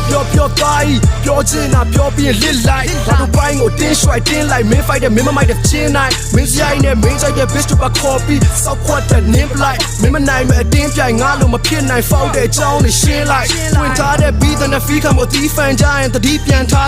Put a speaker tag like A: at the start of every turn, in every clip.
A: ပြောသွားဤပြောချင်တာပြောပြီးလစ်လိုက်ဘာလို့ပိုင်းကိုတင်းရွှိုက်တင်းလိုက်မင်း fight တဲ့မင်းမမိုက်တဲ့ချင်းနိုင်မင်းဆိုင်နဲ့မင်းဆိုင်တဲ့ bitch ဘာ copy စောက်ခွတ်တဲ့နင်းပလိုက်မင်းမနိုင်မဲ့အတင်းပြိုင်ငါလို့မဖြစ်နိုင် fault တဲ့အကြောင်းတွေရှင်းလိုက်တွင်ထားတဲ့ beat နဲ့ feel ခံဖို့တီးဖန်ကြရင်တတိပြန်ထား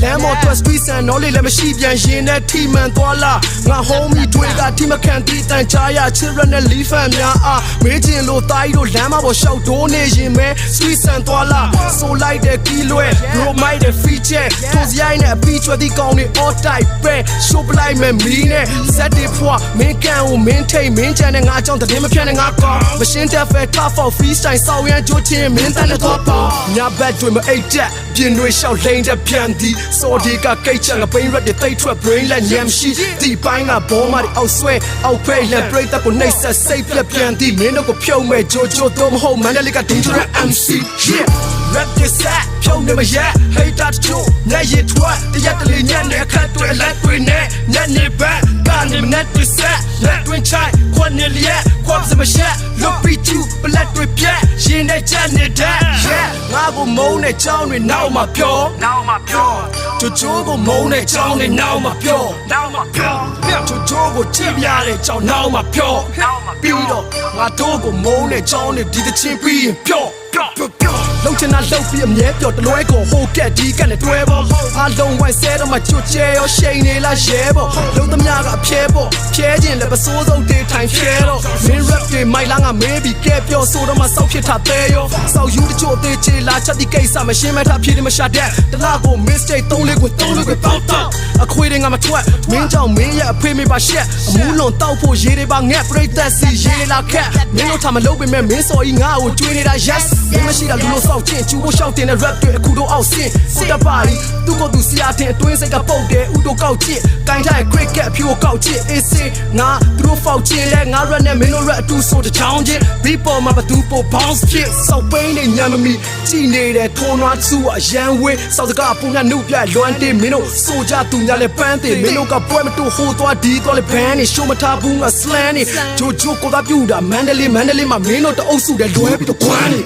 A: လမ်းမော် twist street ဆန်တော့လေလည်းမရှိပြန်ရင်နဲ့ထိမှန်သွားလာငါ homie တွေကထိမခံတီးတန်ချရ children နဲ့ leaf fan များအားမေးချင်လို့တိုင်းတို့လမ်းမပေါ်ရှောက်ဒိုးနေရင်မဲ street ဆန်သွားလာဆိုလိုက်တဲ့ကီလွဲ bro မိုက်တဲ့ feature ထိုစရိုင်းနဲ့အပီးချွတ်ဒီကောင်တွေ all type ပဲ show ပလိုက်မယ်မီးနဲ့ဇက်တွေဖွာမင်းကန်ကိုမင်းထိတ်မင်းချန်နဲ့ငါအကြောင်းတည်းမဖြတ်နဲ့ငါကောင်းမရှင်းတဲ့ fair tough for freestyle ဆောက်ရန်ကြိုးချင်းမင်းတန်းနဲ့တော့ပေါ့ညဘက်တွေမအိတ်တက်ပြင်းတွေရှောက်လိမ့်တဲ့ပြန်ဒီစော်ဒီကကိတ်ချန်ကပိန်းရက်တွေတိတ်ထွက် brain လက်ညံရှိဒီပိုင်းကဘောမတွေအောက်ဆွဲအောက်ဖိတ်လက်ပရိသတ်ကိုနှိပ်ဆက်စိတ်ပြက်ပြန်ဒီမင်းတို့ကိုဖြုံးမဲ့ဂျိုတော့မဟုတ်မန္တလေးက dangerous MC yeah rap this set ဖြုံးနေမရ hate that too နဲ့ရထွက်တရက်တလေးညံ့နေအခက်တွေလက်တွေနဲ့ညံ့နေဘက်ကနေမနဲ့တစ်ဆက်လက်တွင်ချိုင်ခွန်နေလျက်ခွန်စမရှက် look beat you ပလက်တွေပြက်ရင်နဲ့ချက်နေတဲ့ yeah ငါကိုမုန်းတဲ့ချောင်းတွေနောက်မှာပြောချိုကိုမုန်းတဲ့ချောင်းတွေနောက်မှာပြောချိုကိုချစ်ပြတဲ့ချောင်းနောက်မှာပြောပြီးတော့ငါတို့ကိုမုန်းတဲ့ချောင်းတွေဒီတချင်းပြီးရင်ပြောလုံးချင်တာလုံးပြီးအမြဲပြောတလွဲကိုဟိုကက်ဒီကက်နဲ့တွဲပေါ့အားလုံးဝိုင်းဆဲတော့မှချွတ်ချဲရောရှိန်နေလားရဲပေါ့လုံးသမျှကအဖြဲပေါ့ဖြဲခြင်းလည်းပစိုးစုံတေးထိုင်ဖြဲတော့မင်း rap တွေမိုက်လားငါမေးပြီးကဲပြောဆိုတော့မှစောက်ဖြစ်တာသေးရောစောက်ယူတချို့သေးချေလာချက်ဒီကိစ္စမရှင်းမဲ့ထားဖြေတယ်မရှာတဲ့တလားကို mistake 3လေးကိုပေါက်တော့အခွေတွေငါမထွက်မင်းကြောင့်မင်းရဲ့အဖေမေပါရှက်အမူးလွန်တောက်ဖို့ရေးတွေပါငက်ပရိသတ်စီရေးလာခက်မင်းတို့ထားမလုပ်ပေမဲ့မင်းစော်ကြီးငါ့ကိုကျွေးနေတာ yes မင်းမရှိတာလူလို့စောက်ချင်းကျူဖို့ရှောက်တင်တဲ့ rap တွေအခုတော့အောက်ဆင်းကိုတပါရီသူ့ကိုသူစီယာတင်အတွင်းစိတ်ကပုတ်တယ်ဥတို့ကောက်ချစ်ကိုင်းထားတဲ့ cricket ဖြိုးကောက်ချစ်အေးစေးငါသူတို့ဖောက်ချင်းလဲငါ rap နဲ့မင်းတို့ rap အတူဆိုတဲ့ချောင်းချင်း beat ပေါ်မှာဘသူပို bounce ဖြစ်စောက်ပိန်းနေညံမမီကြည်နေတဲ့ထုံနွားသူ့အရန်ဝေးစောက်စကားပုံကနှုတ်ပြလွမ်းတင်မင်းတို့ဆိုကြသူများလဲပန်းတင်မင်းတို့ကပွဲမတူဟိုသွားဒီသွားလဲဘန်းနေ show မထားဘူးငါ slang နေဂျိုကိုသာပြူတာမန္တလေးမှာမင်းတို့တအုပ်စုတဲ့လွဲပြီးတော့ခွမ်းနေ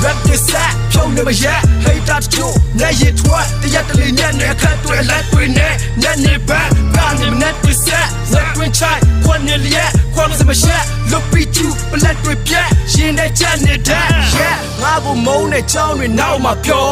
A: rap this set ဖြုံးနေမရ hate that too နဲ့ရထွက်တရက်တလေးညံ့နေအခက်တွေလက်တွေနဲ့ညံ့နေဘက်ကနေမနဲ့တစ်ဆက်လက်တွင်ချိုင်ခွန်နေလျက်ခွန်စမရှက် look beat you ပလက်တွေပြက်ရင်နဲ့ချက်နေတဲ့ yeah ငါကိုမုန်းတဲ့ချောင်းတွေနောက်မှာပြော